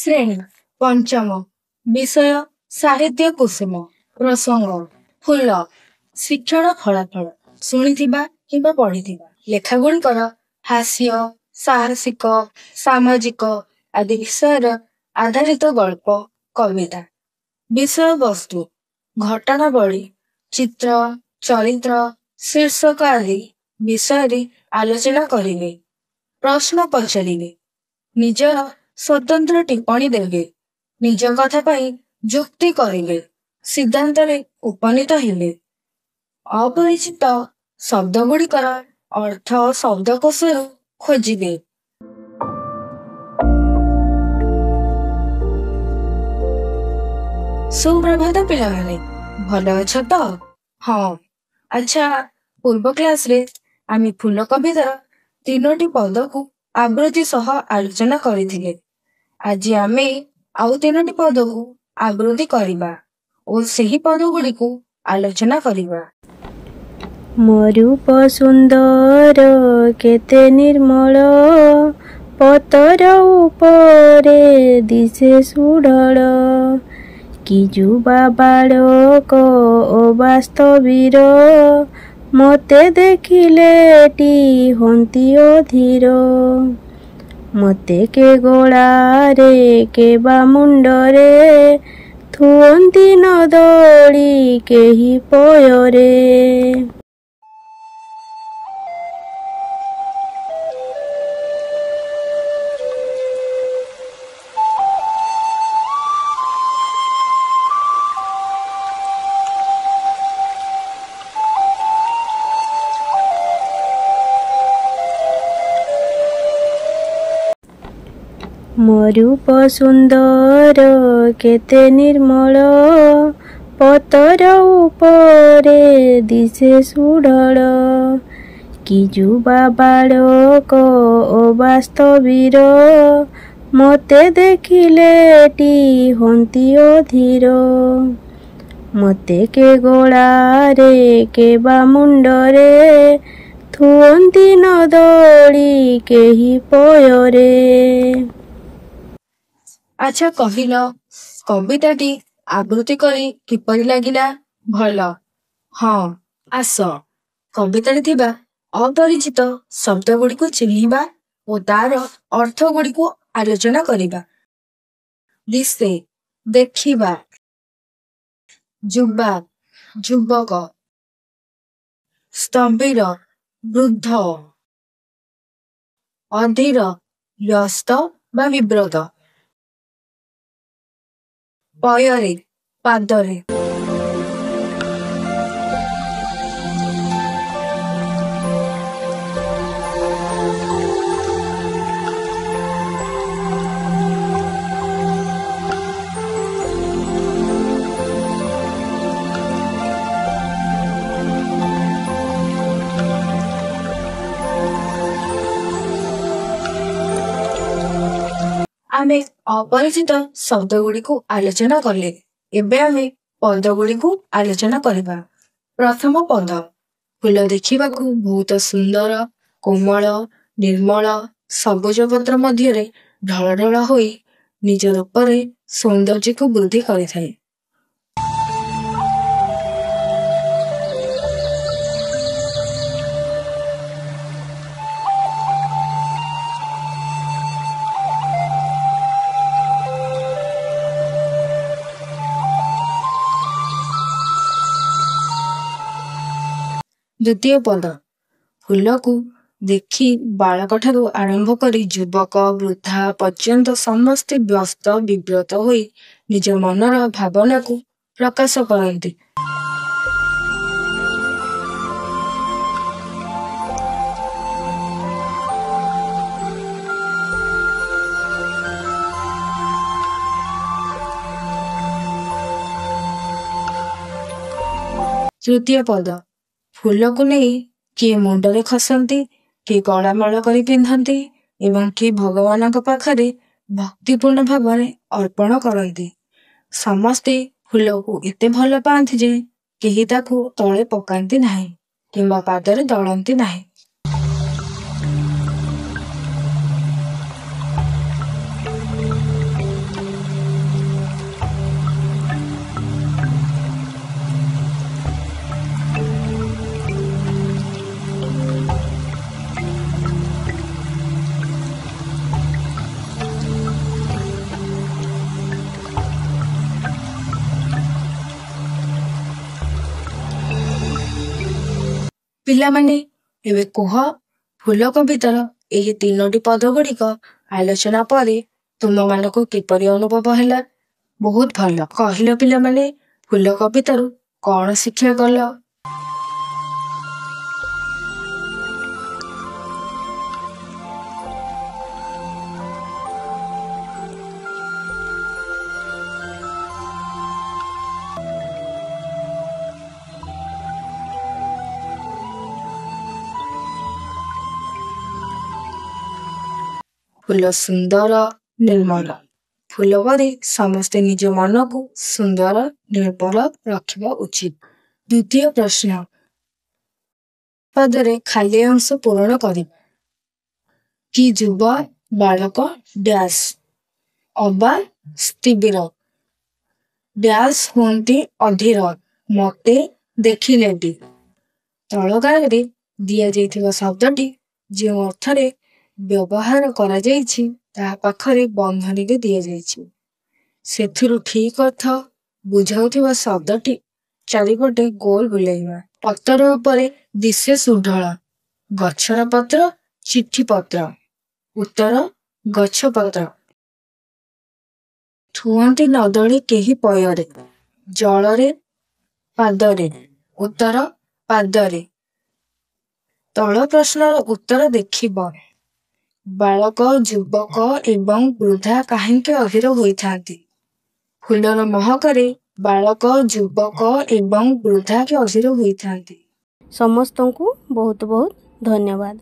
ଶ୍ରେଣୀ ପଞ୍ଚମ। ବିଷୟ ସାହିତ୍ୟ କୁସୁମ। ପ୍ରସଙ୍ଗ ଫୁଲ। ଶିକ୍ଷଣ ଫଳାଫଳ ଶୁଣିଥିବା କିମ୍ବା ପଢିଥିବା। ଲେଖାଗୁଡ଼ିକର ହାସ୍ୟ, ସାହସିକ, ସାମାଜିକ ଆଦି ବିଷୟରେ ଆଧାରିତ ଗଳ୍ପ, କବିତା। ବିଷୟବସ୍ତୁ ଘଟଣାବଳୀ, ଚିତ୍ର, ଚରିତ୍ର, ଶୀର୍ଷକ ଆଦି ବିଷୟରେ ଆଲୋଚନା କରିବେ। ପ୍ରଶ୍ନ ପଚାରିବେ। ନିଜର ସ୍ୱତନ୍ତ୍ର ଟିପ୍ପଣୀ ଦେବେ। ନିଜ କଥା ପାଇଁ ଯୁକ୍ତି କରିବେ। ସିଦ୍ଧାନ୍ତରେ ଉପନୀତ ହେବେ। ଅପରିଚିତ ଶବ୍ଦଗୁଡ଼ିକର ଅର୍ଥ ଶବ୍ଦକୋଷରୁ ଖୋଜିବେ। ସୁପ୍ରଭାତ ପିଲାମାନେ, ଭଲ ଅଛ ତ? ହଁ। ଆଚ୍ଛା, ପୂର୍ବ କ୍ଲାସରେ ଆମେ ଫୁଲ କବିତାର 3ଟି ପଦକୁ ଆବୃତ୍ତି ସହ ଆଲୋଚନା କରିଥିଲେ। ଆଜି ଆମେ ଆଉ 3ଟି ପଦକୁ ଆବୃତ୍ତି କରିବା ଓ ସେହି ପଦଗୁଡ଼ିକୁ ଆଲୋଚନା କରିବା। ମୋ ରୂପ ସୁନ୍ଦର କେତେ ନିର୍ମଳ, ପତର ଉପରେ ଦିଶେ ସୁଢଳ। କି ଯୁବା ବାଳକ ଅବାସ୍ତବୀର, ମତେ ଦେଖିଲେ ଟି ହନ୍ତି ଅଧୀର। ମତେ କେ ଗଳାରେ କେ ବା ମୁଣ୍ଡରେ, ଥୁଅନ୍ତି ନଦଳି କେହି ପୟରେ। ମୋ ରୂପ ସୁନ୍ଦର କେତେ ନିର୍ମଳ, ପତର ଉପରେ ଦିଶେ ସୁଢଳ। କି ଯୁବା ବାଳକ ଅବାସ୍ତବୀର, ମତେ ଦେଖିଲେ ଟି ହନ୍ତି ଅଧୀର। ମତେ କେ ଗଳାରେ କେ ବା ମୁଣ୍ଡରେ, ଥୁଅନ୍ତି ନଦଳି କେହି ପୟରେ। ଆଚ୍ଛା କହିଲ, କବିତାଟି ଆବୃତ୍ତି କରି କିପରି ଲାଗିଲା? ଭଲ? ହଁ। ଆସ କବିତାରେ ଥିବା ଅପରିଚିତ ଶବ୍ଦଗୁଡ଼ିକୁ ଚିହ୍ନିବା ଓ ତାର ଅର୍ଥଗୁଡ଼ିକୁ ଆଲୋଚନା କରିବା। ଦିଶେ, ଦେଖିବା। ଯୁବା, ଯୁବକ। ସ୍ଥବିର, ବୃଦ୍ଧ। ଅଧୀର, ବ୍ୟସ୍ତ ବା ବିବ୍ରତ। ପୟରେ, ପାଦରେ। ଆମେ ଅପରିଚିତ ଶବ୍ଦଗୁଡ଼ିକୁ ଆଲୋଚନା କଲେ। ଏବେ ଆମେ ପଦଗୁଡ଼ିକୁ ଆଲୋଚନା କରିବା। ପ୍ରଥମ ପଦ। ଫୁଲ ଦେଖିବାକୁ ବହୁତ ସୁନ୍ଦର, କୋମଳ, ନିର୍ମଳ, ସବୁଜ ପତ୍ର ମଧ୍ୟରେ ଢଳ ଢଳ ହୋଇ ନିଜ ରୂପରେ ସୌନ୍ଦର୍ଯ୍ୟକୁ ବୃଦ୍ଧି କରିଥାଏ। ଦ୍ୱିତୀୟ ପଦ। ଫୁଲକୁ ଦେଖି ବାଳକଠାରୁ ଆରମ୍ଭ କରି ଯୁବକ, ବୃଦ୍ଧା ପର୍ଯ୍ୟନ୍ତ ସମସ୍ତେ ବ୍ୟସ୍ତ ବିବ୍ରତ ହୋଇ ନିଜ ମନର ଭାବନାକୁ ପ୍ରକାଶ କରନ୍ତି। ତୃତୀୟ ପଦ। ଫୁଲକୁ ନେଇ କିଏ ମୁଣ୍ଡରେ ଖସନ୍ତି, କିଏ ଗଳାମାଳ କରି ପିନ୍ଧନ୍ତି ଏବଂ କିଏ ଭଗବାନଙ୍କ ପାଖରେ ଭକ୍ତିପୂର୍ଣ୍ଣ ଭାବରେ ଅର୍ପଣ କରନ୍ତି। ସମସ୍ତେ ଫୁଲକୁ ଏତେ ଭଲ ପାଆନ୍ତି ଯେ କେହି ତାକୁ ତଳେ ପକାନ୍ତି ନାହିଁ କିମ୍ବା ପାଦରେ ଦଳନ୍ତି ନାହିଁ। ପିଲାମାନେ ଏବେ କୁହ, ଫୁଲ କବିତାର ଏହି 3ଟି ପଦ ଗୁଡ଼ିକ ଆଲୋଚନା ପରେ ତୁମମାନଙ୍କୁ କିପରି ଅନୁଭବ ହେଲା? ବହୁତ ଭଲ। କହିଲ ପିଲାମାନେ, ଫୁଲ କବିତାରୁ କଣ ଶିକ୍ଷା କଲ? ଫୁଲ ସୁନ୍ଦର, ନିର୍ମଳ। ଫୁଲ ପରି ସମସ୍ତେ ନିଜ ମନକୁ ସୁନ୍ଦର, ନିର୍ମଳ ରଖିବା ଉଚିତ। ଦ୍ୱିତୀୟ ପ୍ରଶ୍ନ, ପଦରେ ଖାଲି ଅଂଶ ପୂରଣ କରିବା। କି ଯୁବ ବାଳକ ଡ୍ୟାସ୍ ଅବା ସ୍ଥିବିର, ଡ୍ୟାସ୍ ହୁଅନ୍ତି ଅଧୀର ମତେ ଦେଖିଲେଟି। ତଳଗାରରେ ଦିଆଯାଇଥିବା ଶବ୍ଦଟି ଯେଉଁ ଅର୍ଥରେ ବ୍ୟବହାର କରାଯାଇଛି ତାହା ପାଖରେ ବନ୍ଧନୀରେ ଦିଆଯାଇଛି। ସେଥିରୁ ଠିକ୍ ଅର୍ଥ ବୁଝାଉଥିବା ଶବ୍ଦଟି ଚାରିପଟେ ଗୋଲ ବୁଲାଇବା। ପତ୍ର ଉପରେ ଦିଶେ ସୁଢଳ, ଗଛର ପତ୍ର ଚିଠି ପତ୍ର। ଉତ୍ତର ଗଛ ପତ୍ର। ଥୁଅନ୍ତି ନଦଳି କେହି ପୟରେ, ଜଳରେ ପାଦରେ। ଉତ୍ତର ପାଦରେ। ତଳ ପ୍ରଶ୍ନର ଉତ୍ତର ଦେଖିବ। ବାଳକ, ଯୁବକ ଏବଂ ବୃଦ୍ଧା କାହିଁକି ଅଧୀର ହୋଇଥାନ୍ତି? ଫୁଲର ମହକରେ ବାଳକ, ଯୁବକ ଏବଂ ବୃଦ୍ଧା ଅଧୀର ହୋଇଥାନ୍ତି। ସମସ୍ତଙ୍କୁ ବହୁତ ବହୁତ ଧନ୍ୟବାଦ।